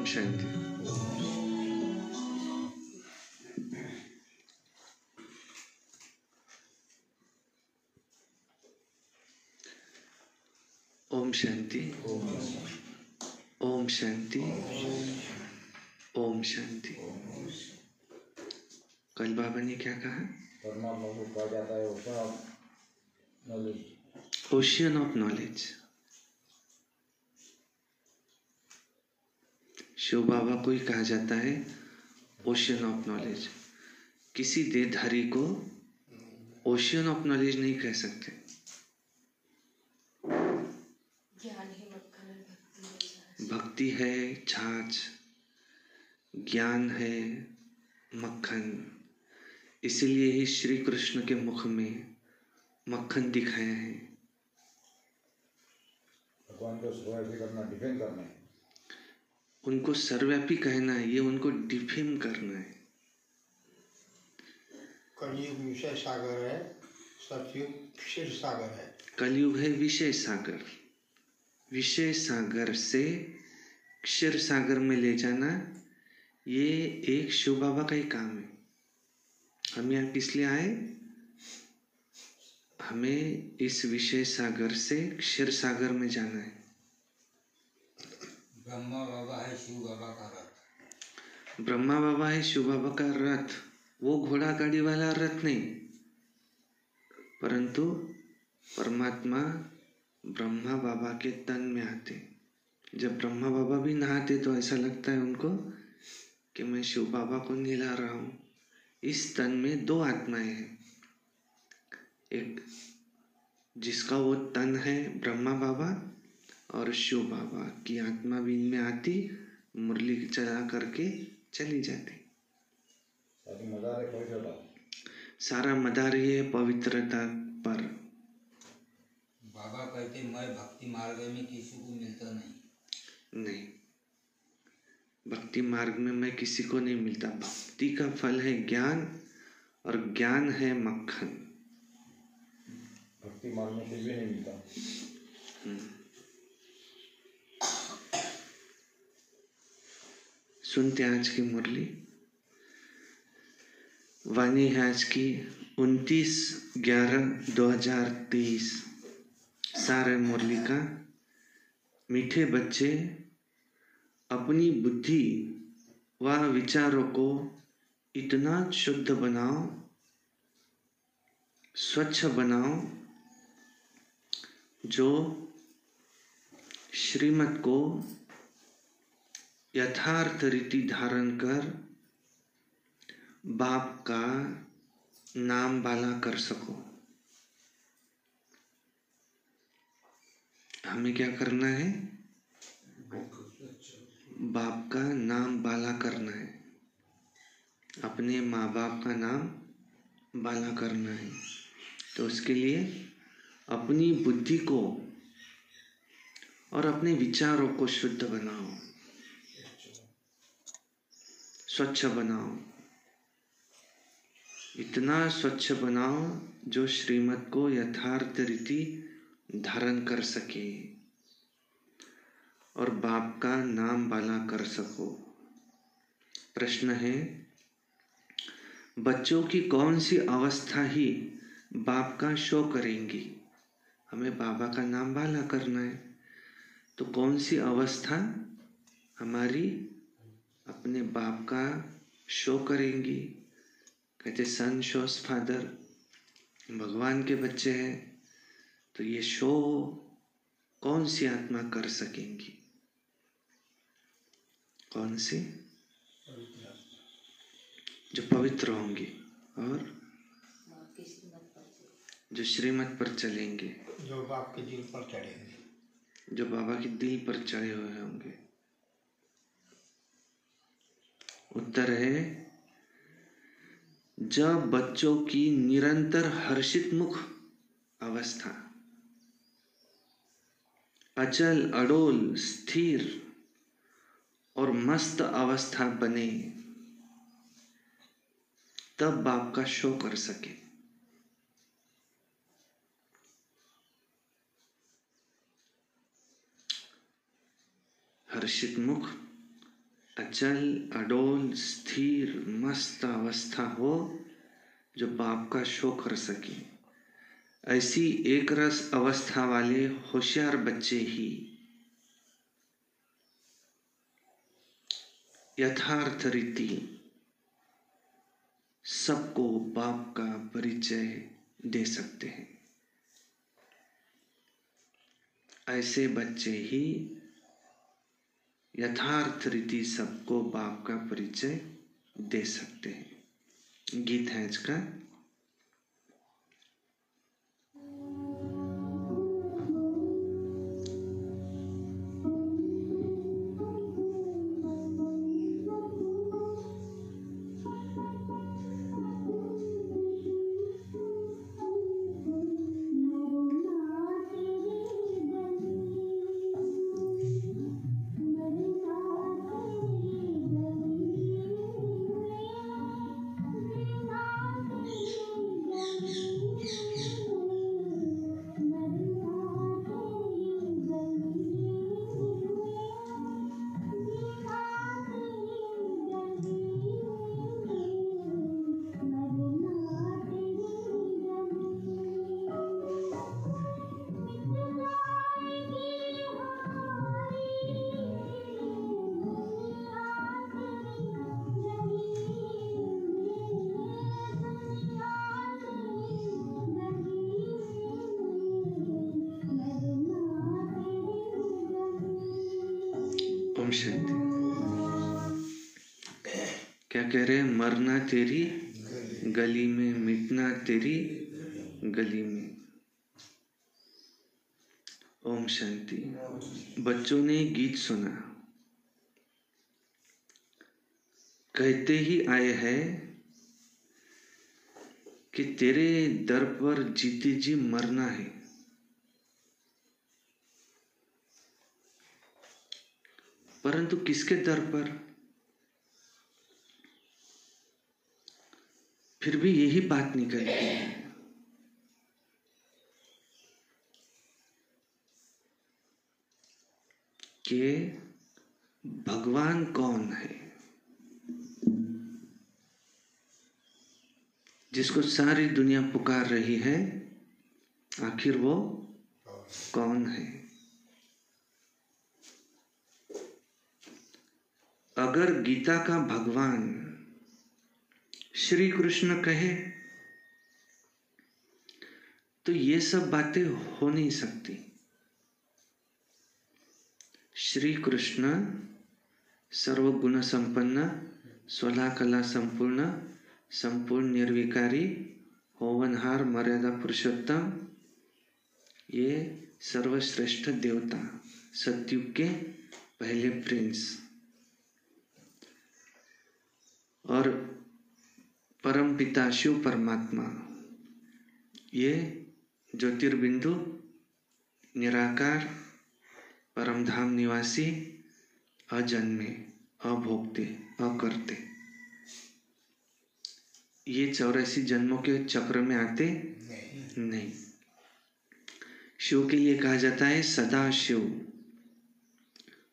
शांति। ओम शांति। ओम शांति। ओम शांति। कल बाबा ने क्या कहा? परमात्मा को कहा जाता है ओशियन ऑफ नॉलेज। शिव बाबा को ही कहा जाता है ओशियन ऑफ नॉलेज। किसी देहधारी को ओशियन ऑफ नॉलेज नहीं कह सकते। भक्ति है छाछ, ज्ञान है मक्खन। इसीलिए ही श्री कृष्ण के मुख में मक्खन दिखाया है। भगवान को सर्वव्यापी करना, डिफेम करना है। उनको सर्वव्यापी कहना है, ये उनको डिफेम करना है। कलयुग विषय सागर है, सतयुग क्षीर सागर है। कलयुग है विषय सागर। विषय सागर से क्षीर सागर में ले जाना, ये एक शिव बाबा का ही काम है। हम यहाँ किस लिए आए? हमें इस विषय सागर से क्षीर सागर में जाना है। ब्रह्मा बाबा है शिव बाबा का रथ। ब्रह्मा बाबा है शिव बाबा का रथ। वो घोड़ा गाड़ी वाला रथ नहीं, परंतु परमात्मा ब्रह्मा बाबा के तन में आते। जब ब्रह्मा बाबा भी नहाते तो ऐसा लगता है उनको कि मैं शिव बाबा को नहला रहा हूँ। इस तन में दो आत्माएं हैं। एक जिसका वो तन है ब्रह्मा बाबा, और शिव बाबा की आत्मा भी इनमें आती, मुरली चला करके चली जाती। सारा मदार ही है पवित्रता पर। बाबा कहते मैं भक्ति मार्ग में किसी को मिलता नहीं। भक्ति मार्ग में मैं किसी को नहीं मिलता। भक्ति का फल है ज्ञान, और ज्ञान है मक्खन। भक्ति मार्ग में कुछ भी नहीं मिलता। सुनते आज की मुरली। वाणी है आज की 29/11/2023। सारे मुरली का मीठे बच्चे अपनी बुद्धि व विचारों को इतना शुद्ध बनाओ, स्वच्छ बनाओ, जो श्रीमत को यथार्थ रीति धारण कर बाप का नाम बाला कर सको। हमें क्या करना है? बाप का नाम बाला करना है। अपने माँ बाप का नाम बाला करना है। तो उसके लिए अपनी बुद्धि को और अपने विचारों को शुद्ध बनाओ, स्वच्छ बनाओ। इतना स्वच्छ बनाओ जो श्रीमत को यथार्थ रीति धारण कर सके और बाप का नाम बाला कर सको। प्रश्न है, बच्चों की कौन सी अवस्था ही बाप का शो करेंगी? हमें बाबा का नाम बाला करना है, तो कौन सी अवस्था हमारी अपने बाप का शो करेंगी? कहते सन शोस फादर। भगवान के बच्चे हैं, तो ये शो कौन सी आत्मा कर सकेंगी? कौन सी? जो पवित्र होंगी और जो श्रीमत पर चलेंगे, जो बाप के दिल पर चढ़ेंगे, जो बाबा के दिल पर चढ़े हुए होंगे। उत्तर है, जब बच्चों की निरंतर हर्षित मुख अवस्था, अचल अडोल स्थिर और मस्त अवस्था बने, तब बाप का शो कर सके। हर्षित मुख, अचल अडोल स्थिर मस्त अवस्था हो जो बाप का शो कर सके। ऐसी एक रस अवस्था वाले होशियार बच्चे ही यथार्थ रीति सबको बाप का परिचय दे सकते हैं। ऐसे बच्चे ही यथार्थ रीति सबको बाप का परिचय दे सकते हैं। गीत है इसका। ओम शांति। क्या कह रहे हैं? मरना तेरी गली में, मिटना तेरी गली में। ओम शांति। बच्चों ने गीत सुना, कहते ही आए हैं कि तेरे दर पर जीते जी मरना है। परंतु किसके दर पर? फिर भी यही बात निकलती है कि भगवान कौन है, जिसको सारी दुनिया पुकार रही है, आखिर वो कौन है? अगर गीता का भगवान श्री कृष्ण कहे तो ये सब बातें हो नहीं सकती। श्री कृष्ण सर्वगुण संपन्न, स्वला कला संपूर्ण, संपूर्ण निर्विकारी, होवनहार, मर्यादा पुरुषोत्तम, ये सर्वश्रेष्ठ देवता, सतयुग के पहले प्रिंस और परम पिता शिव परमात्मा, ये ज्योतिर्बिंदु, निराकार, परम धाम निवासी, अजन्मे, अभोक्ते, अकर्ते, ये 84 जन्मों के चक्र में आते नहीं। शिव के लिए कहा जाता है सदा शिव,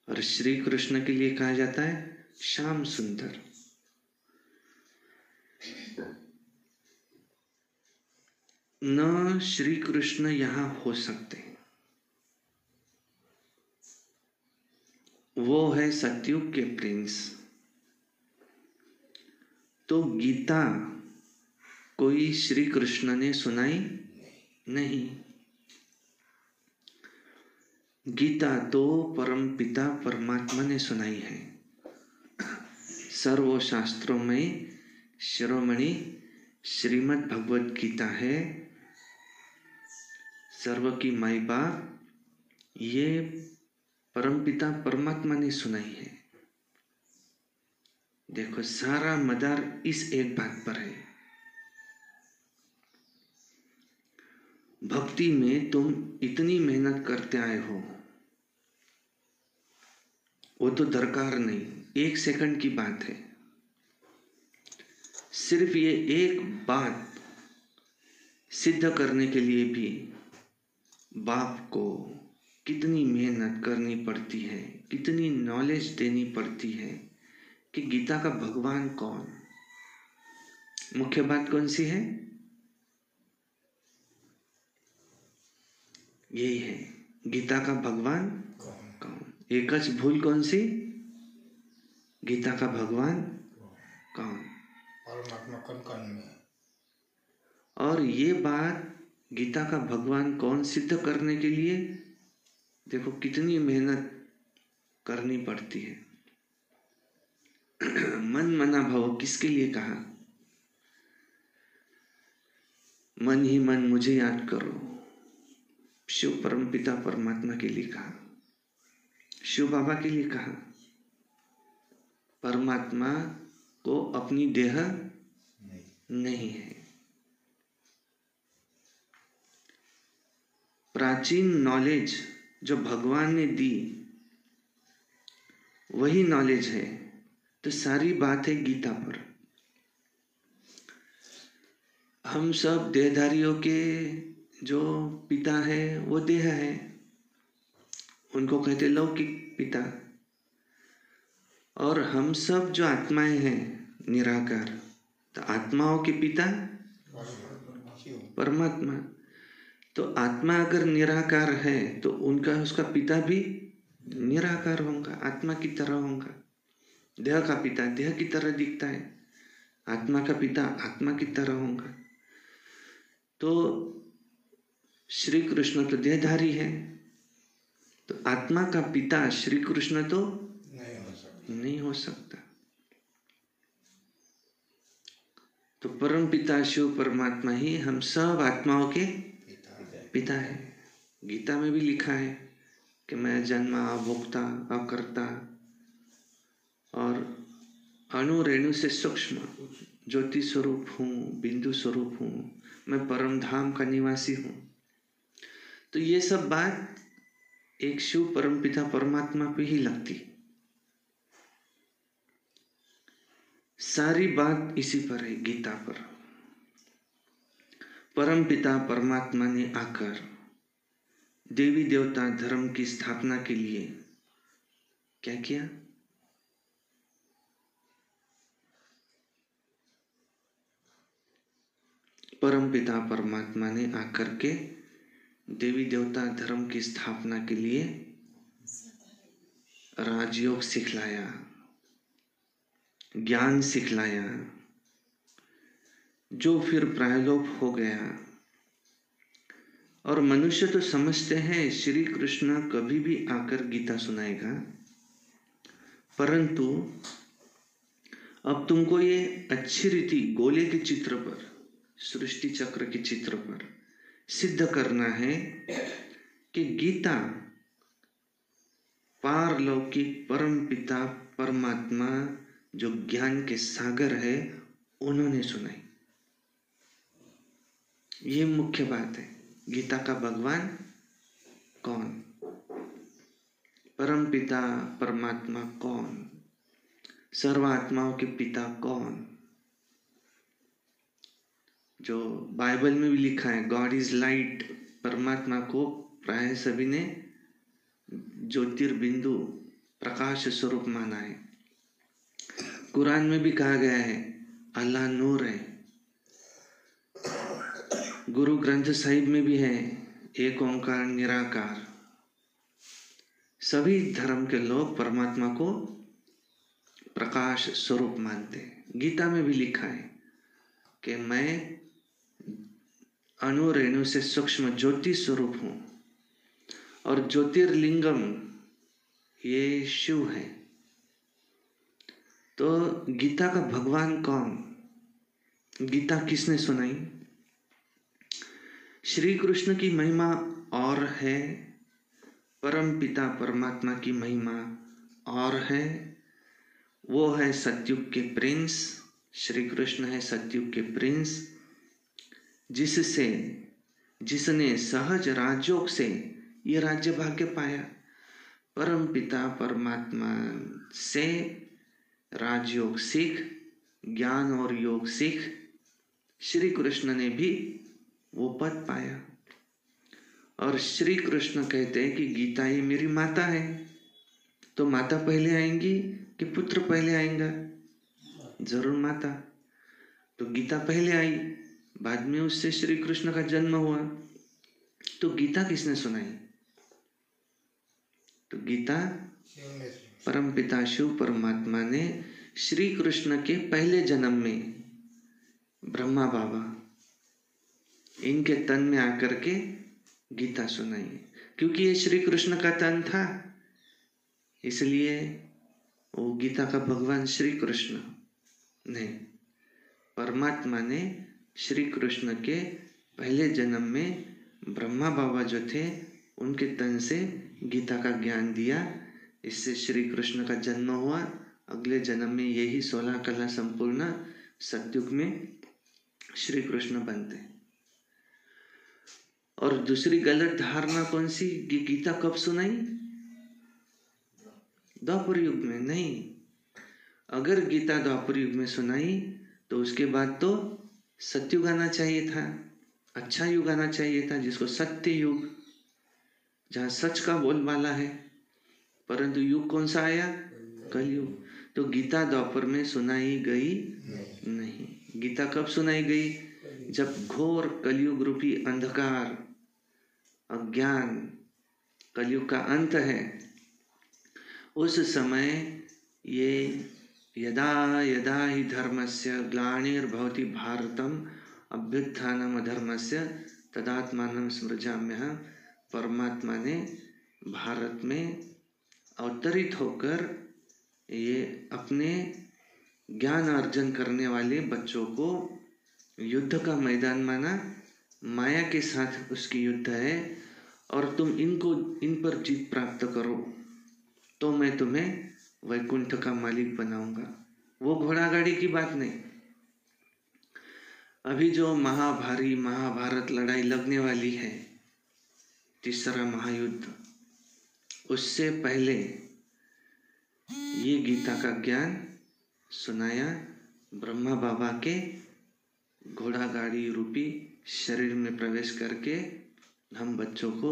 और श्री कृष्ण के लिए कहा जाता है श्याम सुंदर। न श्री कृष्ण यहां हो सकते, वो है सतयुग के प्रिंस। तो गीता कोई श्री कृष्ण ने सुनाई नहीं, गीता तो परम पिता परमात्मा ने सुनाई है। सर्व शास्त्रों में शिरोमणि श्रीमद् भगवत गीता है, सर्व की माई बाप, ये परमपिता परमात्मा ने सुनाई है। देखो, सारा मदार इस एक बात पर है। भक्ति में तुम इतनी मेहनत करते आए हो, वो तो दरकार नहीं, 1 सेकंड की बात है। सिर्फ ये एक बात सिद्ध करने के लिए भी बाप को कितनी मेहनत करनी पड़ती है, कितनी नॉलेज देनी पड़ती है, कि गीता का भगवान कौन। मुख्य बात कौन सी है? यही है, गीता का भगवान कौन। एकच भूल कौन सी? गीता का भगवान कौन। परमात्मा कन कन में। और ये बात गीता का भगवान कौन सिद्ध करने के लिए देखो कितनी मेहनत करनी पड़ती है। मन मना भव किसके लिए कहा? मन ही मन मुझे याद करो, शिव परम पिता परमात्मा के लिए कहा, शिव बाबा के लिए कहा। परमात्मा को अपनी देह नहीं है। प्राचीन नॉलेज जो भगवान ने दी वही नॉलेज है, तो सारी बात है गीता पर। हम सब देहधारियों के जो पिता है वो देह है, उनको कहते लौकिक पिता। और हम सब जो आत्माएं हैं निराकार, तो आत्माओं के पिता परमात्मा। तो आत्मा अगर निराकार है तो उनका उसका पिता भी निराकार होगा, आत्मा की तरह होगा। देह का पिता देह की तरह दिखता है, आत्मा का पिता आत्मा की तरह होगा। तो श्री कृष्ण तो देहधारी है, तो आत्मा का पिता श्री कृष्ण तो नहीं हो सकता। तो परम पिता शिव परमात्मा ही हम सब आत्माओं के पिता है। गीता में भी लिखा है कि मैं जन्मा, भोक्ता, अकर्ता और अणु रेणु से सूक्ष्म ज्योति स्वरूप हूँ, बिंदु स्वरूप हूँ, मैं परम धाम का निवासी हूँ। तो ये सब बात एक शिव परम पिता परमात्मा पे ही लगती। सारी बात इसी पर है, गीता पर। परम पिता परमात्मा ने आकर देवी देवता धर्म की स्थापना के लिए क्या किया? परम पिता परमात्मा ने आकर के देवी देवता धर्म की स्थापना के लिए राजयोग सिखलाया, ज्ञान सिखलाया, जो फिर प्रायलोप हो गया। और मनुष्य तो समझते हैं श्री कृष्ण कभी भी आकर गीता सुनाएगा, परंतु अब तुमको ये अच्छी रीति गोले के चित्र पर, सृष्टि चक्र के चित्र पर सिद्ध करना है कि गीता पारलौकिक परम पिता परमात्मा जो ज्ञान के सागर है उन्होंने सुनाई। ये मुख्य बात है। गीता का भगवान कौन, परम पिता परमात्मा कौन, सर्वात्माओं के पिता कौन। जो बाइबल में भी लिखा है गॉड इज लाइट, परमात्मा को प्राय सभी ने ज्योतिर्बिंदु प्रकाश स्वरूप माना है। कुरान में भी कहा गया है अल्लाह नूर है। गुरु ग्रंथ साहिब में भी है एक ओंकार निराकार। सभी धर्म के लोग परमात्मा को प्रकाश स्वरूप मानते हैं। गीता में भी लिखा है कि मैं अणु रेणु से सूक्ष्म ज्योति स्वरूप हूं, और ज्योतिर्लिंगम ये शिव है। तो गीता का भगवान कौन, गीता किसने सुनाई? श्री कृष्ण की महिमा और है, परम पिता परमात्मा की महिमा और है। वो है सतयुग के प्रिंस, श्री कृष्ण है सतयुग के प्रिंस, जिसने सहज राजयोग से ये राज्य भाग्य पाया। परम पिता परमात्मा से राजयोग सीख, ज्ञान और योग सीख श्री कृष्ण ने भी वो पद पाया। और श्री कृष्ण कहते हैं कि गीता ये मेरी माता है। तो माता पहले आएंगी कि पुत्र पहले आएगा? जरूर माता। तो गीता पहले आई, बाद में उससे श्री कृष्ण का जन्म हुआ। तो गीता किसने सुनाई? तो गीता परम पिता शिव परमात्मा ने श्री कृष्ण के पहले जन्म में ब्रह्मा बाबा इनके तन में आकर के गीता सुनाई। क्योंकि ये श्री कृष्ण का तन था, इसलिए वो गीता का भगवान श्री कृष्ण नहीं, परमात्मा ने श्री कृष्ण के पहले जन्म में ब्रह्मा बाबा जो थे उनके तन से गीता का ज्ञान दिया। इससे श्री कृष्ण का जन्म हुआ। अगले जन्म में यही 16 कला संपूर्ण सतयुग में श्री कृष्ण बनते। और दूसरी गलत धारणा कौन सी कि गीता कब सुनाई? द्वापर युग में नहीं। अगर गीता द्वापर युग में सुनाई तो उसके बाद तो सतयुग आना चाहिए था, अच्छा युग आना चाहिए था, जिसको सत्य युग, जहाँ सच का बोलबाला है। परंतु युग कौन सा आया? कलयुग। तो गीता द्वापर में सुनाई गई नहीं। गीता कब सुनाई गई? जब घोर कलयुग रूपी अंधकार, अज्ञान, कलयुग का अंत है, उस समय ये यदा यदा ही धर्मस्य ग्लानिर्भवति भारतम अभ्युत्थानम अधर्मस्य तदात्मानं सृजाम्यहम्। परमात्मा ने भारत में अवतरित होकर ये अपने ज्ञान अर्जन करने वाले बच्चों को युद्ध का मैदान माना। माया के साथ उसकी युद्ध है और तुम इन पर जीत प्राप्त करो तो मैं तुम्हें वैकुंठ का मालिक बनाऊंगा। वो घोड़ा गाड़ी की बात नहीं। अभी जो महाभारत लड़ाई लगने वाली है, तीसरा महायुद्ध, उससे पहले ये गीता का ज्ञान सुनाया ब्रह्मा बाबा के घोड़ा गाड़ी रूपी शरीर में प्रवेश करके हम बच्चों को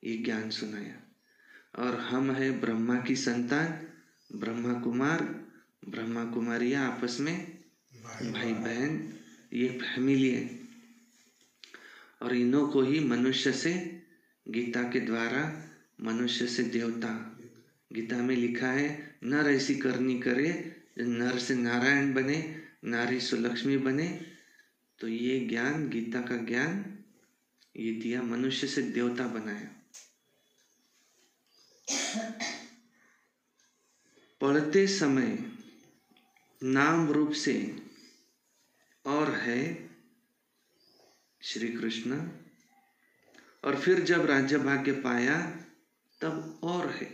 ये ज्ञान सुनाया। और हम है ब्रह्मा की संतान, ब्रह्मा कुमार, ब्रह्मा कुमारियाँ आपस में भाई बहन, ये फैमिली है। और इन्हों को ही मनुष्य से गीता के द्वारा मनुष्य से देवता, गीता में लिखा है नर ऐसी करनी करे नर से नारायण बने, नारी से लक्ष्मी बने। तो ये ज्ञान, गीता का ज्ञान ये दिया, मनुष्य से देवता बनाया। पढ़ते समय नाम रूप से और है श्री कृष्ण, और फिर जब राज्य भाग्य पाया तब और है।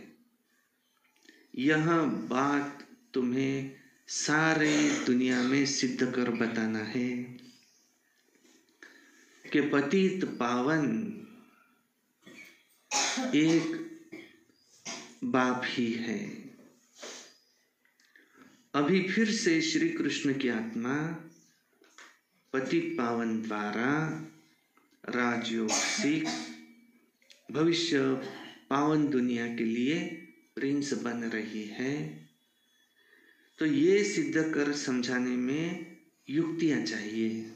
यह बात तुम्हें सारे दुनिया में सिद्ध कर बताना है कि पतित पावन एक बाप ही है। अभी फिर से श्री कृष्ण की आत्मा पतित पावन द्वारा राजयोग सीख भविष्य पावन दुनिया के लिए प्रिंस बन रही है। तो ये सिद्ध कर समझाने में युक्तियां चाहिए।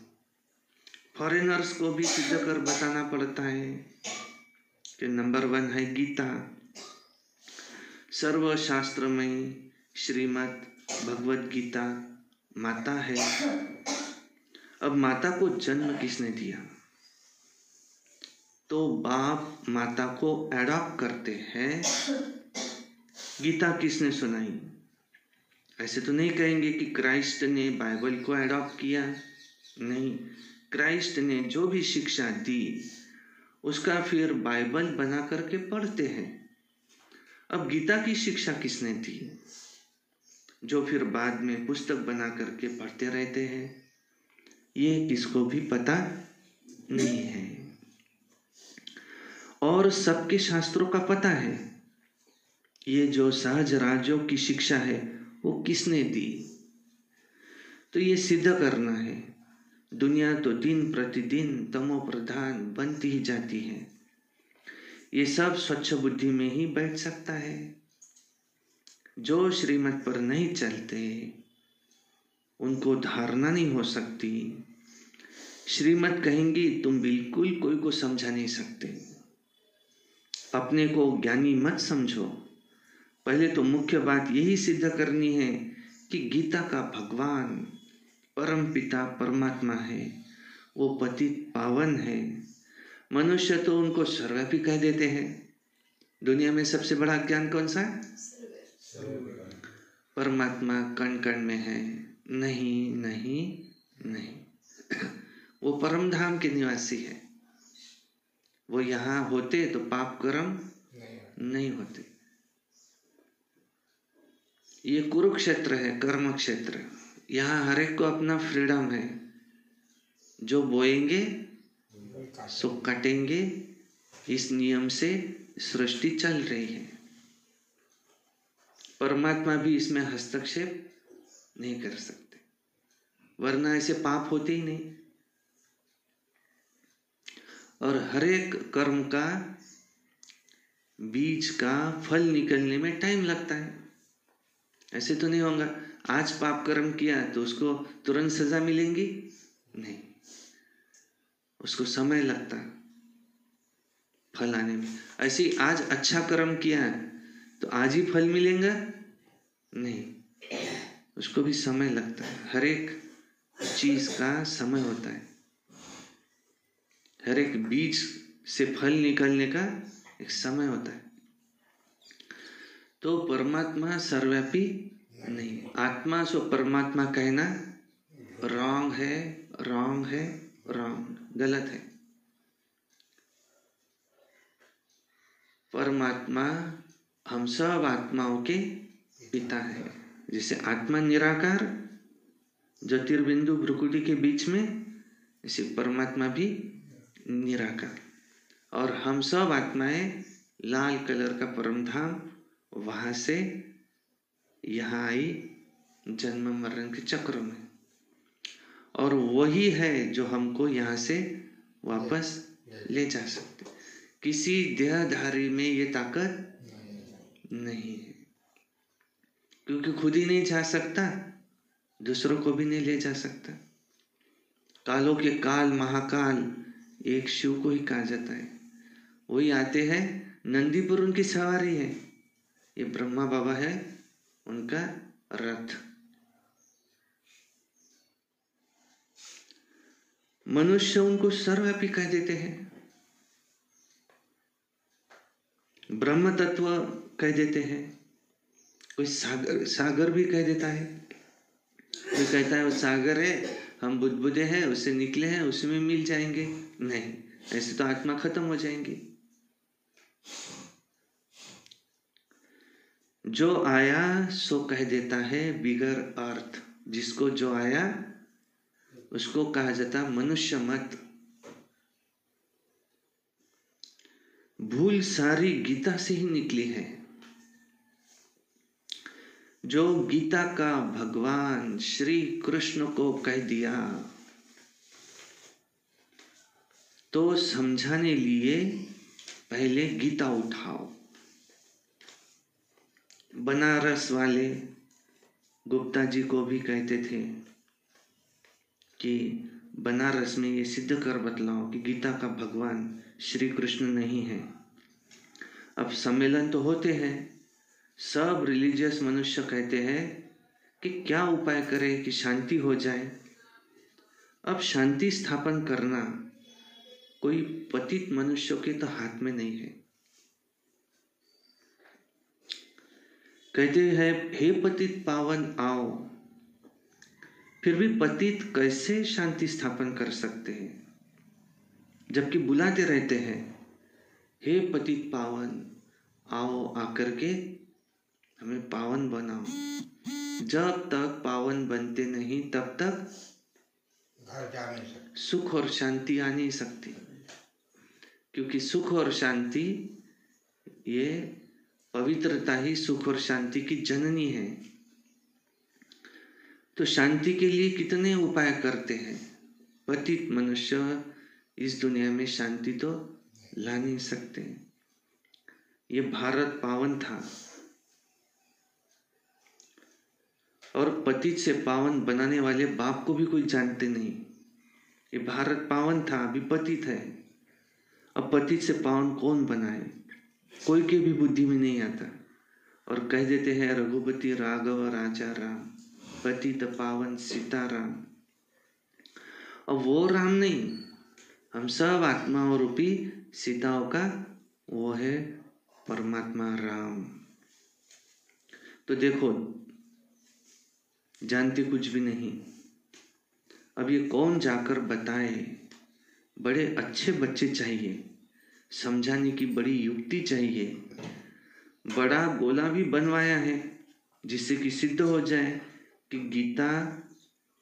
फॉरेनर्स को भी सिद्ध कर बताना पड़ता है कि नंबर 1 है गीता, सर्वशास्त्रमयी श्रीमद् भगवत गीता माता है। अब माता को जन्म किसने दिया? तो बाप माता को एडॉप्ट करते हैं। गीता किसने सुनाई? ऐसे तो नहीं कहेंगे कि क्राइस्ट ने बाइबल को एडॉप्ट किया, नहीं। क्राइस्ट ने जो भी शिक्षा दी उसका फिर बाइबल बना करके पढ़ते हैं। अब गीता की शिक्षा किसने दी, जो फिर बाद में पुस्तक बना करके पढ़ते रहते हैं? ये किसको भी पता नहीं है। और सबके शास्त्रों का पता है ये जो सहज राजयोग की शिक्षा है वो किसने दी। तो ये सिद्ध करना है। दुनिया तो दिन प्रतिदिन तमो प्रधान बनती ही जाती है। ये सब स्वच्छ बुद्धि में ही बैठ सकता है। जो श्रीमत पर नहीं चलते उनको धारणा नहीं हो सकती। श्रीमत कहेंगी तुम बिल्कुल कोई को समझा नहीं सकते। अपने को ज्ञानी मत समझो। पहले तो मुख्य बात यही सिद्ध करनी है कि गीता का भगवान परम पिता परमात्मा है, वो पतित पावन है। मनुष्य तो उनको सर्वव्यापी कह देते हैं। दुनिया में सबसे बड़ा ज्ञान कौन सा है? परमात्मा कण कण में है। नहीं नहीं नहीं, वो परम धाम के निवासी है। वो यहाँ होते तो पाप कर्म नहीं होते। ये कुरुक्षेत्र है, कर्म क्षेत्र। यहाँ हर एक को अपना फ्रीडम है। जो बोएंगे सो काटेंगे। इस नियम से सृष्टि चल रही है। परमात्मा भी इसमें हस्तक्षेप नहीं कर सकते, वरना ऐसे पाप होते ही नहीं। और हर एक कर्म का बीज का फल निकलने में टाइम लगता है। ऐसे तो नहीं होगा आज पाप कर्म किया तो उसको तुरंत सजा मिलेंगी, नहीं, उसको समय लगता है फल आने में। ऐसे ही आज अच्छा कर्म किया तो आज ही फल मिलेगा, नहीं, उसको भी समय लगता है। हर एक चीज का समय होता है। हर एक बीज से फल निकलने का एक समय होता है। तो परमात्मा सर्वव्यापी नहीं। आत्मा सो परमात्मा कहना रॉन्ग है, रॉन्ग है, रॉन्ग, गलत है। परमात्मा हम सब आत्माओं के पिता है। जैसे आत्मा निराकार ज्योतिर्बिंदु भ्रुकुटी के बीच में, ऐसे परमात्मा भी निराकार। और हम सब आत्माएं लाल कलर का परम धाम, वहां से यहाँ आई जन्म मरण के चक्र में। और वही है जो हमको यहाँ से वापस ले जा सकते। किसी देहधारी में ये ताकत नहीं है, क्योंकि खुद ही नहीं जा सकता, दूसरों को भी नहीं ले जा सकता। कालों के काल महाकाल एक शिव को ही कहा जाता है। वही आते हैं, नंदी पर उनकी सवारी है। ये ब्रह्मा बाबा है, उनका रथ। मनुष्य उनको सर्वव्यापी कह देते हैं, ब्रह्म तत्व कह देते हैं। कोई सागर सागर भी कह देता है। कोई कहता है वो सागर है, हम बुदबुदे हैं, उससे निकले हैं, उसी में मिल जाएंगे। नहीं, ऐसे तो आत्मा खत्म हो जाएंगी। जो आया सो कह देता है बिगर अर्थ। जिसको जो आया उसको कहा जाता मनुष्य मत। भूल सारी गीता से ही निकली है। जो गीता का भगवान श्री कृष्ण को कह दिया तो समझाने लिए पहले गीता उठाओ। बनारस वाले गुप्ता जी को भी कहते थे कि बनारस में ये सिद्ध कर बतलाओ कि गीता का भगवान श्री कृष्ण नहीं है। अब सम्मेलन तो होते हैं, सब रिलीजियस मनुष्य कहते हैं कि क्या उपाय करें कि शांति हो जाए। अब शांति स्थापन करना कोई पतित मनुष्य के तो हाथ में नहीं है। कहते हैं हे पतित पावन आओ। फिर भी पतित कैसे शांति स्थापन कर सकते हैं, जबकि बुलाते रहते हैं हे पतित पावन आओ, आकर के हमें पावन बनाओ। जब तक पावन बनते नहीं तब तक घर जा नहीं सकते, सुख और शांति आ नहीं सकती। क्योंकि सुख और शांति, ये पवित्रता ही सुख और शांति की जननी है। तो शांति के लिए कितने उपाय करते हैं। पतित मनुष्य इस दुनिया में शांति तो ला नहीं सकते। ये भारत पावन था, और पतित से पावन बनाने वाले बाप को भी कोई जानते नहीं। ये भारत पावन था, अभी पतित है। अब पतित से पावन कौन बनाए, कोई के भी बुद्धि में नहीं आता। और कह देते हैं रघुपति राघव राजा राम, पतित पावन सीताराम। अब वो राम नहीं, हम सब आत्माओं रूपी सीताओं का वो है परमात्मा राम। तो देखो, जानते कुछ भी नहीं। अब ये कौन जाकर बताए? बड़े अच्छे बच्चे चाहिए, समझाने की बड़ी युक्ति चाहिए। बड़ा गोला भी बनवाया है जिससे कि सिद्ध हो जाए कि गीता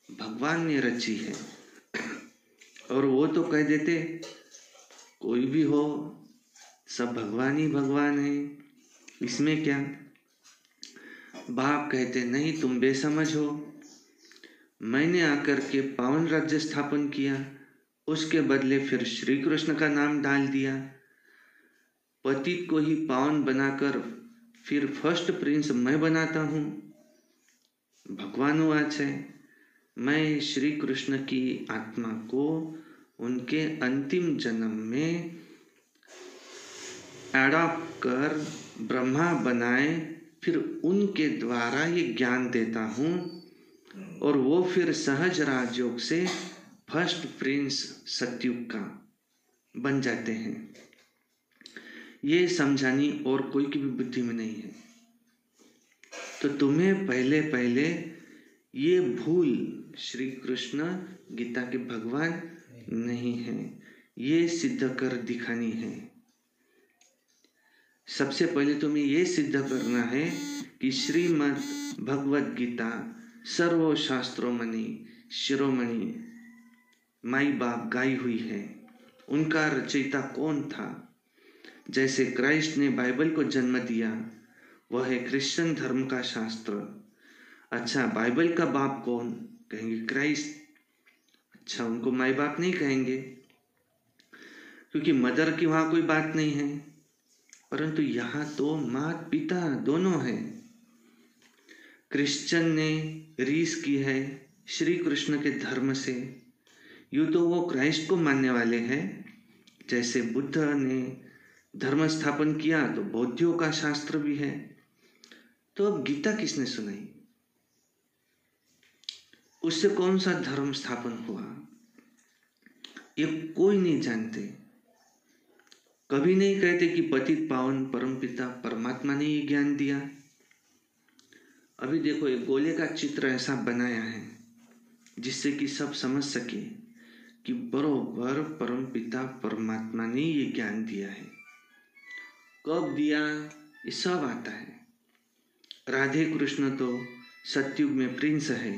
भगवान ने रची है। और वो तो कह देते कोई भी हो, सब भगवान ही भगवान है, इसमें क्या। बाप कहते नहीं, तुम बेसमझ हो। मैंने आकर के पावन राज्य स्थापन किया, उसके बदले फिर श्री कृष्ण का नाम डाल दिया। पतित को ही पावन बनाकर फिर फर्स्ट प्रिंस मैं बनाता हूँ। भगवानुवाच है, मैं श्री कृष्ण की आत्मा को उनके अंतिम जन्म में एडॉप्ट कर ब्रह्मा बनाए, फिर उनके द्वारा ये ज्ञान देता हूँ और वो फिर सहज राजयोग से फर्स्ट प्रिंस सतयुग का बन जाते हैं। ये समझानी और कोई की भी बुद्धि में नहीं है। तो तुम्हें पहले पहले ये भूल, श्री कृष्ण गीता के भगवान नहीं है, ये सिद्ध कर दिखानी है। सबसे पहले तुम्हें ये सिद्ध करना है कि श्रीमद् भगवद गीता सर्व शास्त्रोमणि शिरोमणि माई बाप गाई हुई है। उनका रचयिता कौन था? जैसे क्राइस्ट ने बाइबल को जन्म दिया, वह है क्रिश्चियन धर्म का शास्त्र। अच्छा, बाइबल का बाप कौन? कहेंगे क्राइस्ट। अच्छा, उनको माई बाप नहीं कहेंगे क्योंकि मदर की वहां कोई बात नहीं है, परंतु यहाँ तो माता पिता दोनों हैं। क्रिश्चियन ने रीस की है श्री कृष्ण के धर्म से, यूँ तो वो क्राइस्ट को मानने वाले हैं। जैसे बुद्ध ने धर्म स्थापन किया तो बौद्धियों का शास्त्र भी है। तो अब गीता किसने सुनाई? उससे कौन सा धर्म स्थापन हुआ? ये कोई नहीं जानते। कभी नहीं कहते कि पतित पावन परमपिता परमात्मा ने ये ज्ञान दिया। अभी देखो, एक गोले का चित्र ऐसा बनाया है जिससे कि सब समझ सके कि बरोबर परमपिता परमात्मा ने ये ज्ञान दिया है। कब दिया, ये सब आता है। राधे कृष्ण तो सतयुग में प्रिंस है,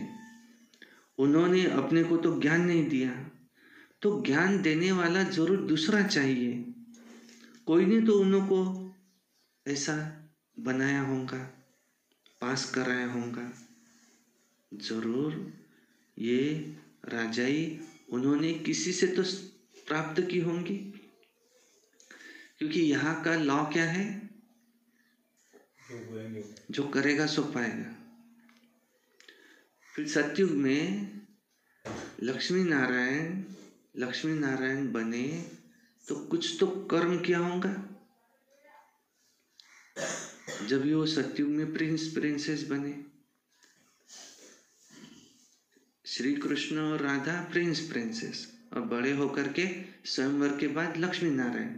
उन्होंने अपने को तो ज्ञान नहीं दिया, तो ज्ञान देने वाला जरूर दूसरा चाहिए। कोई ने तो उनको ऐसा बनाया होगा, पास कराया होगा। जरूर ये राजाई उन्होंने किसी से तो प्राप्त की होंगी, क्योंकि यहाँ का लॉ क्या है? जो करेगा सो पाएगा। फिर सतयुग में लक्ष्मी नारायण बने तो कुछ तो कर्म किया होगा, जब वो सतयुग में प्रिंस प्रिंसेस बने। श्री कृष्ण और राधा प्रिंस प्रिंसेस, और बड़े होकर के स्वयंवर के बाद लक्ष्मी नारायण।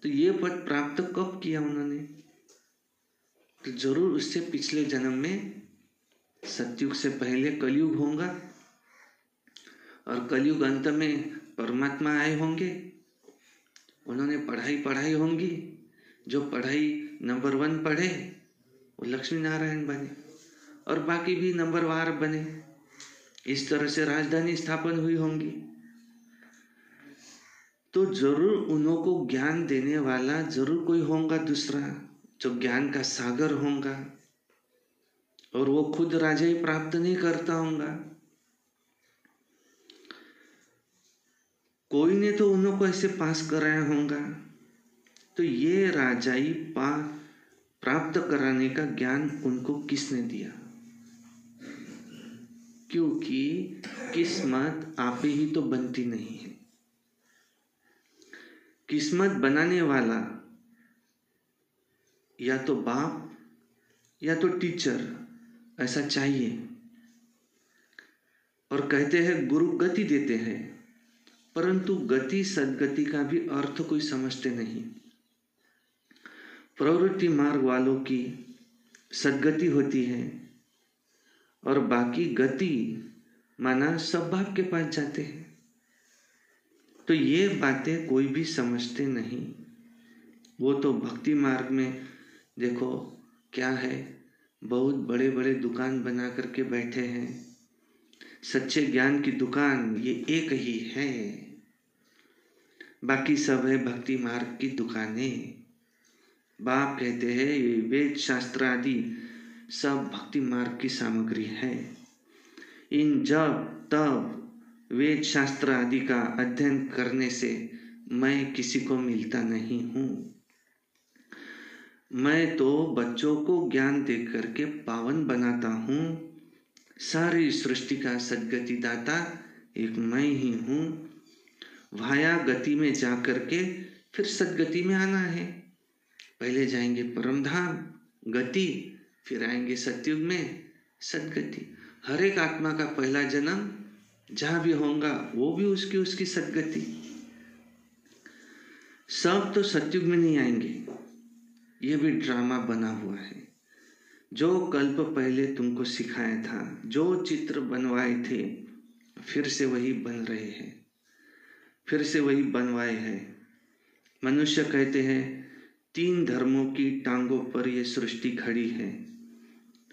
तो ये पद प्राप्त कब किया उन्होंने? तो जरूर उससे पिछले जन्म में सतयुग से पहले कलयुग होगा, और कलयुग अंत में परमात्मा आए होंगे। उन्होंने पढ़ाई होंगी, जो पढ़ाई नंबर 1 पढ़े वो लक्ष्मी नारायण बने, और बाकी भी नंबरवार बने। इस तरह से राजधानी स्थापन हुई होंगी। तो जरूर उनको ज्ञान देने वाला जरूर कोई होगा दूसरा, जो ज्ञान का सागर होगा, और वो खुद राजा ही प्राप्त नहीं करता होगा। कोई ने तो उनको ऐसे पास कराया होगा। तो ये राजाई प्राप्त कराने का ज्ञान उनको किसने दिया? क्योंकि किस्मत आप ही तो बनती नहीं है। किस्मत बनाने वाला या तो बाप या तो टीचर ऐसा चाहिए। और कहते हैं गुरु गति देते हैं, परंतु गति सद्गति का भी अर्थ कोई समझते नहीं। प्रवृत्ति मार्ग वालों की सद्गति होती है और बाकी गति माना सब बाप के पास जाते हैं। तो ये बातें कोई भी समझते नहीं। वो तो भक्ति मार्ग में देखो क्या है, बहुत बड़े बड़े दुकान बना करके बैठे हैं। सच्चे ज्ञान की दुकान ये एक ही है, बाकी सब है भक्ति मार्ग की दुकानें। बाप कहते हैं ये वेद शास्त्र आदि सब भक्ति मार्ग की सामग्री है। इन जब तब वेद शास्त्र आदि का अध्ययन करने से मैं किसी को मिलता नहीं हूँ। मैं तो बच्चों को ज्ञान दे करके पावन बनाता हूँ। सारी सृष्टि का सद्गति दाता एक मैं ही हूँ। वाया गति में जा करके फिर सद्गति में आना है। पहले जाएंगे परमधाम गति, फिर आएंगे सतयुग में सद्गति। हर एक आत्मा का पहला जन्म जहाँ भी होगा वो भी उसकी सद्गति। सब तो सतयुग में नहीं आएंगे, ये भी ड्रामा बना हुआ है। जो कल्प पहले तुमको सिखाया था, जो चित्र बनवाए थे, फिर से वही बन रहे हैं, फिर से वही बनवाए हैं। मनुष्य कहते हैं 3 धर्मों की टांगों पर ये सृष्टि खड़ी है।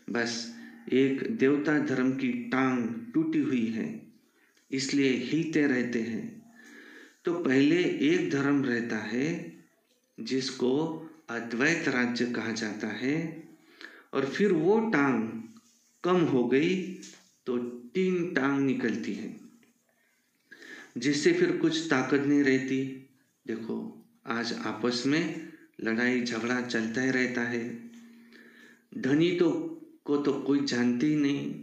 बस एक देवता धर्म की टांग टूटी हुई है, इसलिए हिलते रहते हैं। तो पहले एक धर्म रहता है जिसको अद्वैत राज्य कहा जाता है, और फिर वो टांग कम हो गई तो 3 टांग निकलती है, जिससे फिर कुछ ताकत नहीं रहती। देखो आज आपस में लड़ाई झगड़ा चलता ही रहता है। धनी को तो कोई जानते ही नहीं,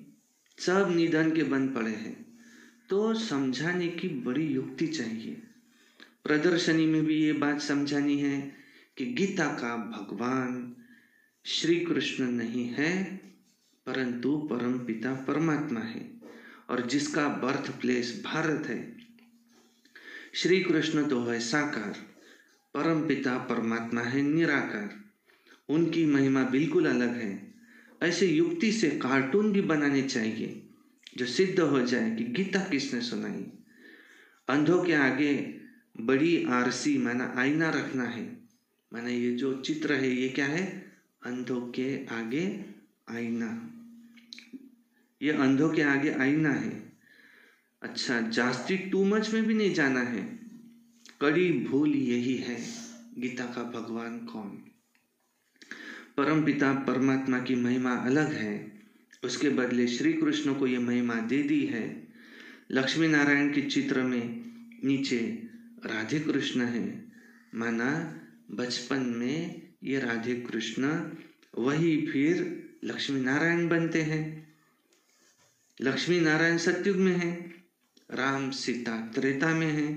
सब निधन के बन पड़े हैं। तो समझाने की बड़ी युक्ति चाहिए। प्रदर्शनी में भी ये बात समझानी है कि गीता का भगवान श्री कृष्ण नहीं है, परंतु परम पिता परमात्मा है, और जिसका बर्थ प्लेस भारत है। श्री कृष्ण तो है साकार, परम पिता परमात्मा है निराकार। उनकी महिमा बिल्कुल अलग है। ऐसे युक्ति से कार्टून भी बनाने चाहिए जो सिद्ध हो जाए कि गीता किसने सुनाई। अंधों के आगे बड़ी आरसी माना आईना रखना है। माना ये जो चित्र है ये क्या है? अंधों के आगे आईना। ये अंधों के आगे आईना है। अच्छा, जास्ती टू मच में भी नहीं जाना है। कड़ी भूल यही है, गीता का भगवान कौन? परम पिता परमात्मा की महिमा अलग है, उसके बदले श्री कृष्ण को ये महिमा दे दी है। लक्ष्मी नारायण के चित्र में नीचे राधे कृष्ण है। माना बचपन में ये राधे कृष्ण वही फिर लक्ष्मी नारायण बनते हैं। लक्ष्मी नारायण सतयुग में है, राम सीता त्रेता में है।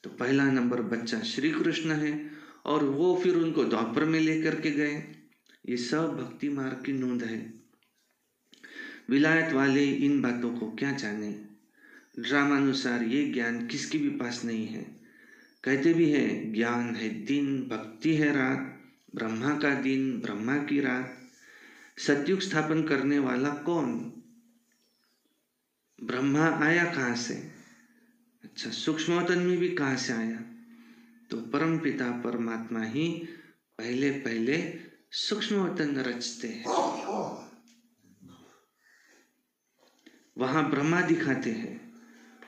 तो पहला नंबर बच्चा श्री कृष्ण है, और वो फिर उनको द्वापर में लेकर के गए। ये सब भक्ति मार्ग की नोंद है। विलायत वाले इन बातों को क्या जाने। ड्रामानुसार ये ज्ञान किसके भी पास नहीं है। कहते भी है ज्ञान है दिन, भक्ति है रात, ब्रह्मा का दिन ब्रह्मा की रात। सतयुग स्थापन करने वाला कौन? ब्रह्मा आया कहाँ से? अच्छा, सूक्ष्मतन में भी कहाँ से आया? तो परम पिता परमात्मा ही पहले पहले सूक्ष्मतन रचते हैं। वहां ब्रह्मा दिखाते हैं,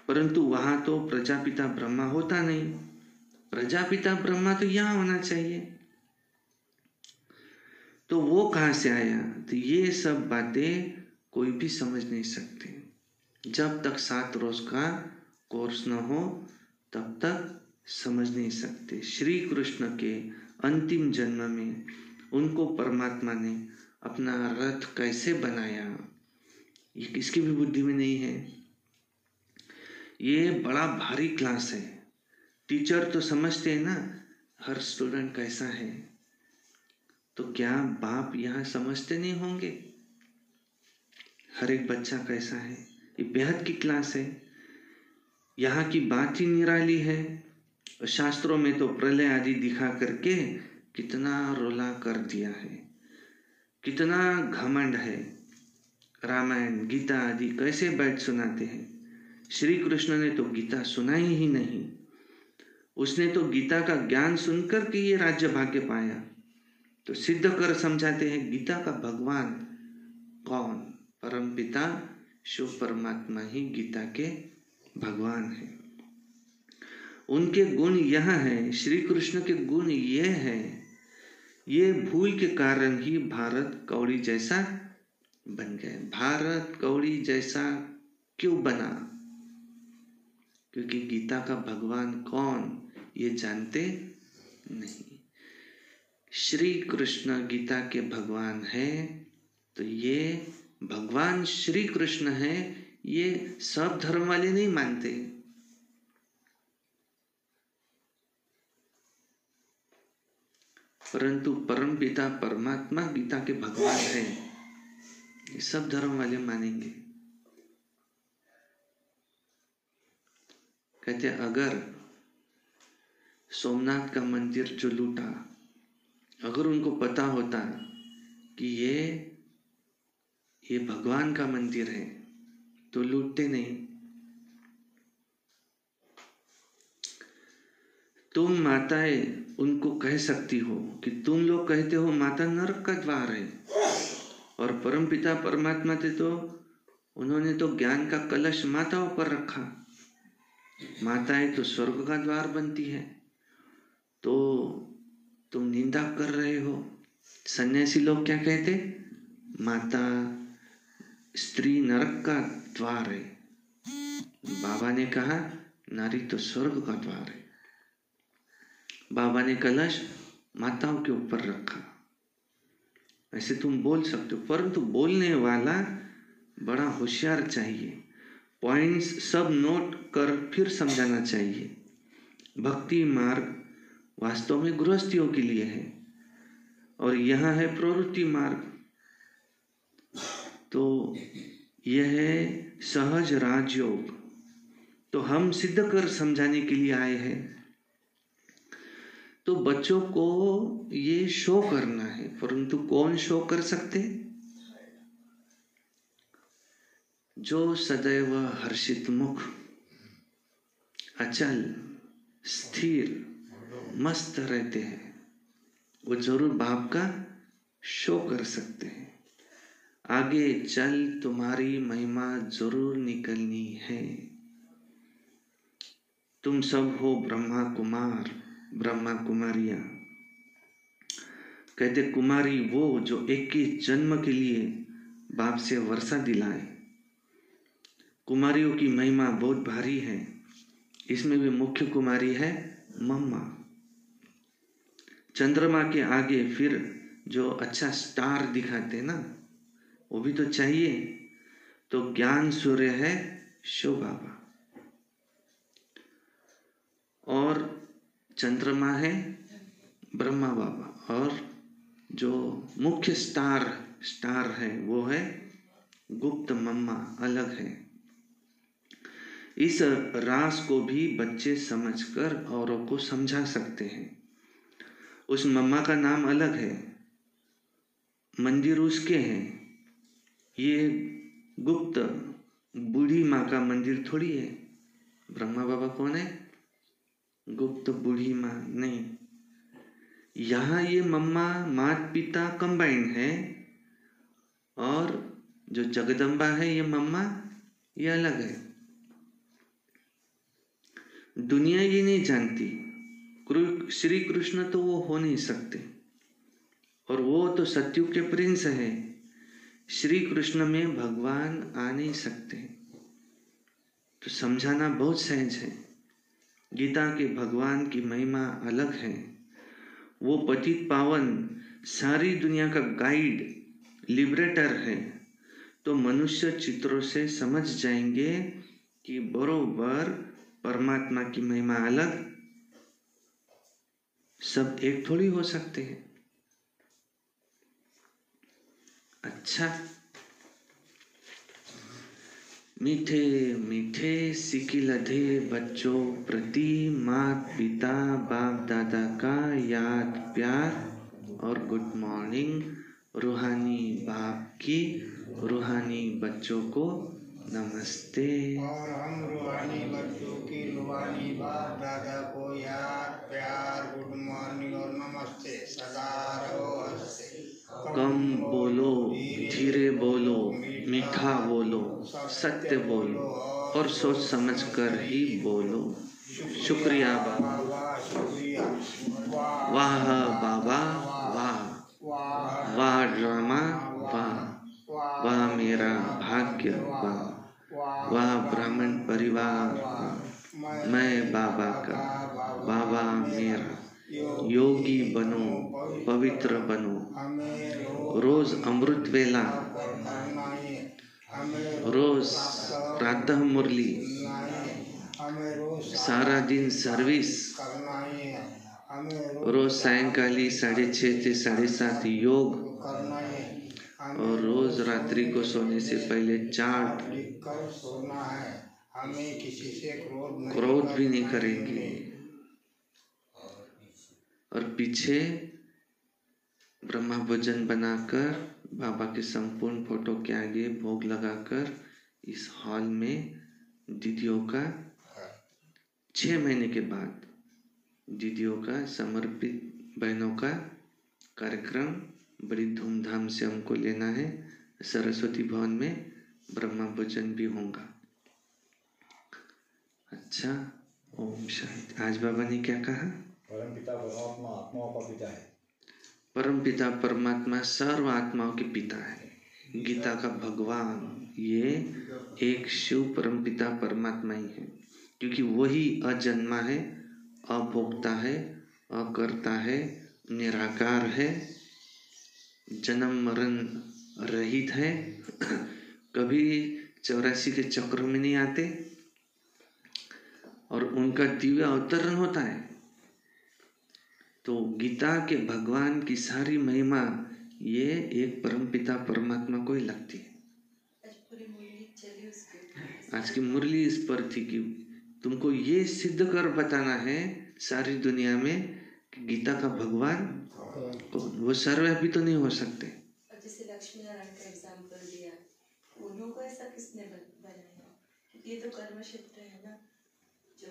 परंतु वहां तो प्रजापिता ब्रह्मा होता नहीं। प्रजापिता ब्रह्मा तो यहाँ होना चाहिए। तो वो कहाँ से आया? तो ये सब बातें कोई भी समझ नहीं सकते। जब तक 7 रोज का कोर्स न हो तब तक समझ नहीं सकते। श्री कृष्ण के अंतिम जन्म में उनको परमात्मा ने अपना रथ कैसे बनाया, ये किसकी भी बुद्धि में नहीं है। ये बड़ा भारी क्लास है। टीचर तो समझते हैं ना हर स्टूडेंट कैसा है, तो क्या बाप यहाँ समझते नहीं होंगे हर एक बच्चा कैसा है। ये बेहद की क्लास है। यहाँ की बात ही निराली है। शास्त्रों में तो प्रलय आदि दिखा करके कितना रोला कर दिया है, कितना घमंड है। रामायण गीता आदि कैसे बैठ सुनाते हैं। श्री कृष्ण ने तो गीता सुनाई ही नहीं। उसने तो गीता का ज्ञान सुनकर के ये राज्य भाग्य पाया। तो सिद्ध कर समझाते हैं गीता का भगवान कौन, परमपिता शिव परमात्मा ही गीता के भगवान है। उनके गुण यह है, श्री कृष्ण के गुण ये है। ये भूल के कारण ही भारत कौड़ी जैसा बन गए। भारत कौड़ी जैसा क्यों बना? क्योंकि गीता का भगवान कौन ये जानते नहीं। श्री कृष्ण गीता के भगवान है, तो ये भगवान श्री कृष्ण है, ये सब धर्म वाले नहीं मानते। परंतु परमपिता परमात्मा गीता के भगवान है, ये सब धर्म वाले मानेंगे। कहते अगर सोमनाथ का मंदिर जो लूटा, अगर उनको पता होता कि ये भगवान का मंदिर है तो लूटते नहीं। तुम माताएं उनको कह सकती हो कि तुम लोग कहते हो माता नरक का द्वार है, और परमपिता परमात्मा थे तो उन्होंने तो ज्ञान का कलश माताओं पर रखा। माताएं तो स्वर्ग का द्वार बनती है, तो तुम निंदा कर रहे हो। सन्यासी लोग क्या कहते? माता स्त्री नरक का द्वार है। बाबा ने कहा नारी तो स्वर्ग का द्वार है। बाबा ने कलश माताओं के ऊपर रखा। ऐसे तुम बोल सकते हो, परंतु बोलने वाला बड़ा होशियार चाहिए। पॉइंट्स सब नोट कर फिर समझाना चाहिए। भक्ति मार्ग वास्तव में गृहस्थियों के लिए है, और यह है प्रवृत्ति मार्ग। तो यह है सहज राजयोग। तो हम सिद्ध कर समझाने के लिए आए हैं। तो बच्चों को ये शो करना है, परंतु कौन शो कर सकते? जो सदैव हर्षित मुख, अचल स्थिर मस्त रहते हैं, वो जरूर बाप का शो कर सकते हैं। आगे चल तुम्हारी महिमा जरूर निकलनी है। तुम सब हो ब्रह्मा कुमार, ब्रह्मा कुमारियां। कहते कुमारी वो जो 21 जन्म के लिए बाप से वर्षा दिलाए। कुमारियों की महिमा बहुत भारी है। इसमें भी मुख्य कुमारी है मम्मा। चंद्रमा के आगे फिर जो अच्छा स्टार दिखाते ना, वो भी तो चाहिए। तो ज्ञान सूर्य है शिव बाबा, और चंद्रमा है ब्रह्मा बाबा, और जो मुख्य स्टार है वो है गुप्त मम्मा, अलग है। इस रास को भी बच्चे समझकर औरों को समझा सकते हैं। उस मम्मा का नाम अलग है, मंदिर उसके हैं। ये गुप्त बूढ़ी माँ का मंदिर थोड़ी है। ब्रह्मा बाबा कौन है? गुप्त बूढ़ी माँ नहीं। यहाँ ये मम्मा माता पिता कंबाइंड है, और जो जगदम्बा है ये मम्मा, ये अलग है। दुनिया ये नहीं जानती। श्री कृष्ण तो वो हो नहीं सकते, और वो तो सत्युग के प्रिंस है। श्री कृष्ण में भगवान आ नहीं सकते। तो समझाना बहुत सहज है। गीता के भगवान की महिमा अलग है। वो पतित पावन सारी दुनिया का गाइड लिबरेटर है। तो मनुष्य चित्रों से समझ जाएंगे कि बरोबर परमात्मा की महिमा अलग, सब एक थोड़ी हो सकते हैं। अच्छा, मीठे मीठे सिकिलधे बच्चों प्रति मात पिता बाप दादा का याद प्यार और गुड मॉर्निंग। रूहानी बाप की रूहानी बच्चों को नमस्ते। और हम रूहानी बच्चों की रूहानी बाप दादा को याद प्यार गुड मॉर्निंग और नमस्ते सदा रहो हंसते। कम बोलो, धीरे बोलो, मीठा बोलो, सत्य बोलो और सोच समझ कर ही बोलो। शुक्रिया बाबा, वाह शुक्रिया, वाह बाबा, वाह वाह ड्रामा, वाह वाह मेरा भाग्य, वाह वाह ब्राह्मण परिवार, वाह मैं बाबा का, बाबा मेरा। योगी बनो, पवित्र बनो, रोज अमृत वेला, रोज प्रातः मुरली, सारा दिन सर्विस, रोज सायंकाली 6:30 से 7:30 योग और रोज रात्रि को सोने से पहले चार्ट। कर सोना है, हमें किसी से क्रोध भी नहीं करेंगे। और पीछे ब्रह्मा भोजन बनाकर बाबा के संपूर्ण फोटो के आगे भोग लगाकर इस हॉल में दीदियों का 6 महीने के बाद दीदियों का समर्पित बहनों का कार्यक्रम बड़ी धूमधाम से हमको लेना है। सरस्वती भवन में ब्रह्मा भोजन भी होगा। अच्छा, ओम शांति। आज बाबा ने क्या कहा? परमपिता परमात्मा आत्माओं का पिता है। परमपिता परमात्मा सर्व आत्माओं के पिता है। गीता का भगवान ये एक शिव परमपिता परमात्मा ही है, क्योंकि वही अजन्मा है, अभोक्ता है, अकर्ता है, निराकार है, जन्म मरण रहित है, कभी 84 के चक्र में नहीं आते और उनका दिव्य अवतरण होता है। तो गीता के भगवान की सारी महिमा ये एक परमपिता परमात्मा को ही लगती है। आज की मुरली इस पर थी कि तुमको ये सिद्ध कर बताना है सारी दुनिया में कि गीता का भगवान कौन। वो सर्वव्यापी तो नहीं हो सकते। जैसे लक्ष्मी नारायण का एग्जाम्पल दिया, उन्हों को ऐसा किसने बनाया? ये तो कर्म क्षेत्र है ना, जो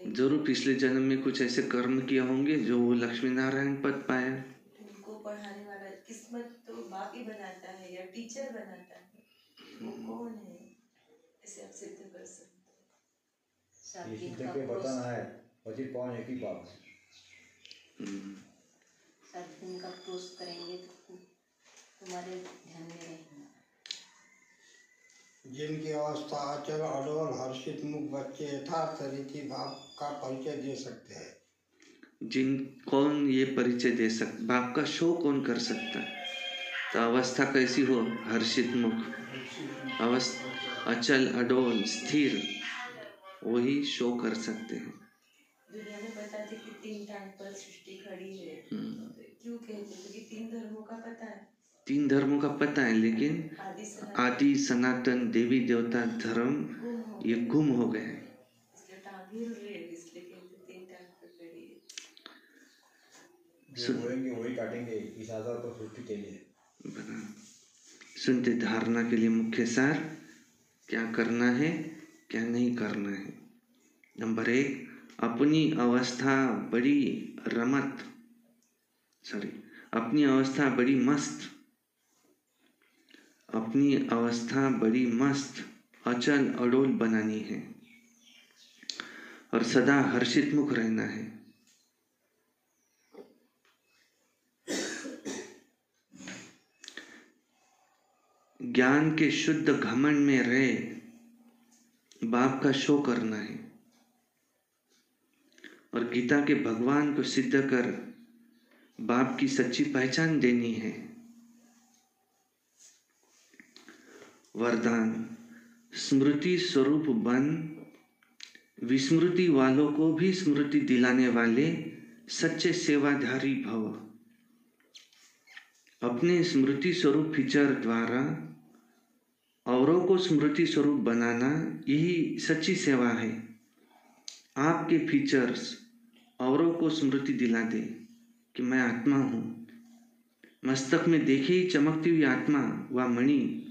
जरूर पिछले जन्म में कुछ ऐसे कर्म किए होंगे जो वो लक्ष्मी नारायण पद पाया। उनको पढ़ाने वाला किस्मत तो बाप ही बनाता है या टीचर बनाता है, वो कौन है इसे आप सिद्ध कर सकते हैं? ये सिद्ध के बताना है 25 पाँव एक ही पाप है। 7 दिन का कोर्स करेंगे तो तुम्हारे ध्यान में रहेगा। जिनकी अवस्था अचल अडोल हर्षित मुख बच्चे यथार्थ रीति भाव का परिचय दे सकते हैं। जिन कौन ये परिचय दे सकता, बाप का शो कौन कर सकता है? तो अवस्था कैसी हो? हर्षित मुख, अवस्था अचल अडोल स्थिर, वही शो कर सकते हैं। दुनिया में पता थी कि 3 टांग पर सृष्टि खड़ी है, क्यों कहते हैं? क्योंकि 3 धर्मों का पता है। 3 धर्मों का पता है, लेकिन आदि सनातन देवी देवता धर्म ये गुम हो गए हैं। इसलिए टांग ही रुक रही है, इसलिए कहते 3 टांग पर खड़ी है। जो बोलेंगे वही काटेंगे। इस आधार पर सृष्टि चाहिए। सुनते धारणा के लिए मुख्य सार क्या करना है, क्या नहीं करना है। नंबर 1, अपनी अवस्था बड़ी अपनी अवस्था बड़ी मस्त, अपनी अवस्था बड़ी मस्त अचल अडोल बनानी है और सदा हर्षित मुख रहना है। ज्ञान के शुद्ध घमंड में रहे बाप का शो करना है और गीता के भगवान को सिद्ध कर बाप की सच्ची पहचान देनी है। वरदान, स्मृति स्वरूप बन, विस्मृति वालों को भी स्मृति दिलाने वाले सच्चे सेवाधारी भव। अपने स्मृति स्वरूप फीचर द्वारा औरों को स्मृति स्वरूप बनाना, यही सच्ची सेवा है। आपके फीचर्स औरों को स्मृति दिला दे कि मैं आत्मा हूँ। मस्तक में देखी ही चमकती हुई आत्मा व मणि,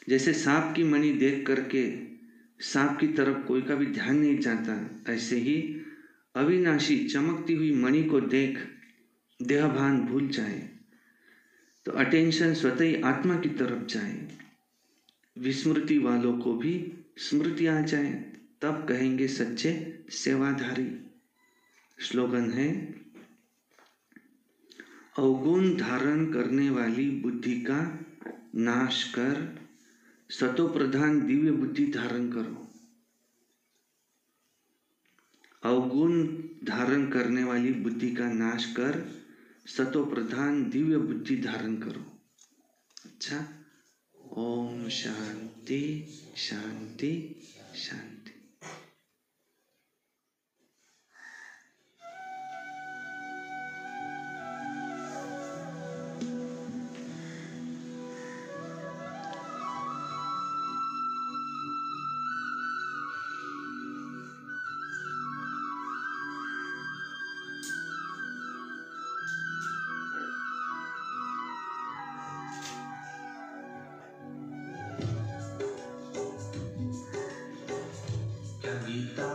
जैसे सांप की मणि देख करके सांप की तरफ कोई का भी ध्यान नहीं जाता, ऐसे ही अविनाशी चमकती हुई मणि को देख देहभान भूल जाए तो अटेंशन स्वतः ही आत्मा की तरफ जाए। विस्मृति वालों को भी स्मृति आ जाए, तब कहेंगे सच्चे सेवाधारी। स्लोगन है, अवगुण धारण करने वाली बुद्धि का नाश कर सतो प्रधान दिव्य बुद्धि धारण करो। अवगुण धारण करने वाली बुद्धि का नाश कर सतो प्रधान दिव्य बुद्धि धारण करो। अच्छा, ओम शांति शांति शांति। गीता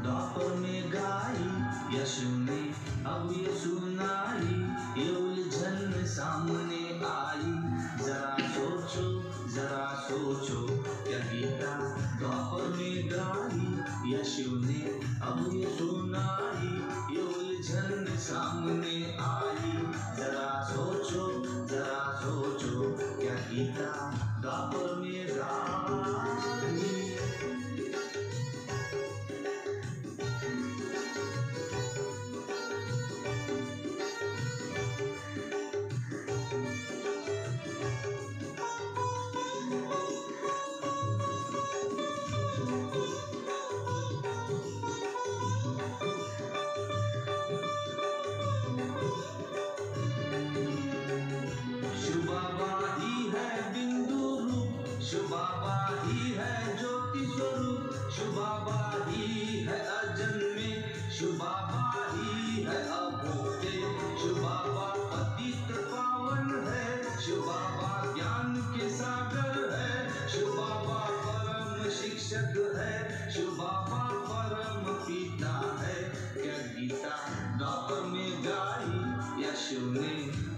द्वापर में गाई, यशु ने अब ये सुनाई, ये उलझन सामने आई। जरा सोचो क्या गीता द्वापर में गाई, यशु ने अब ये सुनाई, ये उलझन सामने आई। जरा सोचो क्या गीता द्वापर में गाई।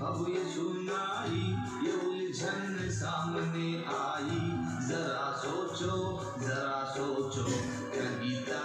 अब ये सुनाई, ये उलझन सामने आई। जरा सोचो क्या गीता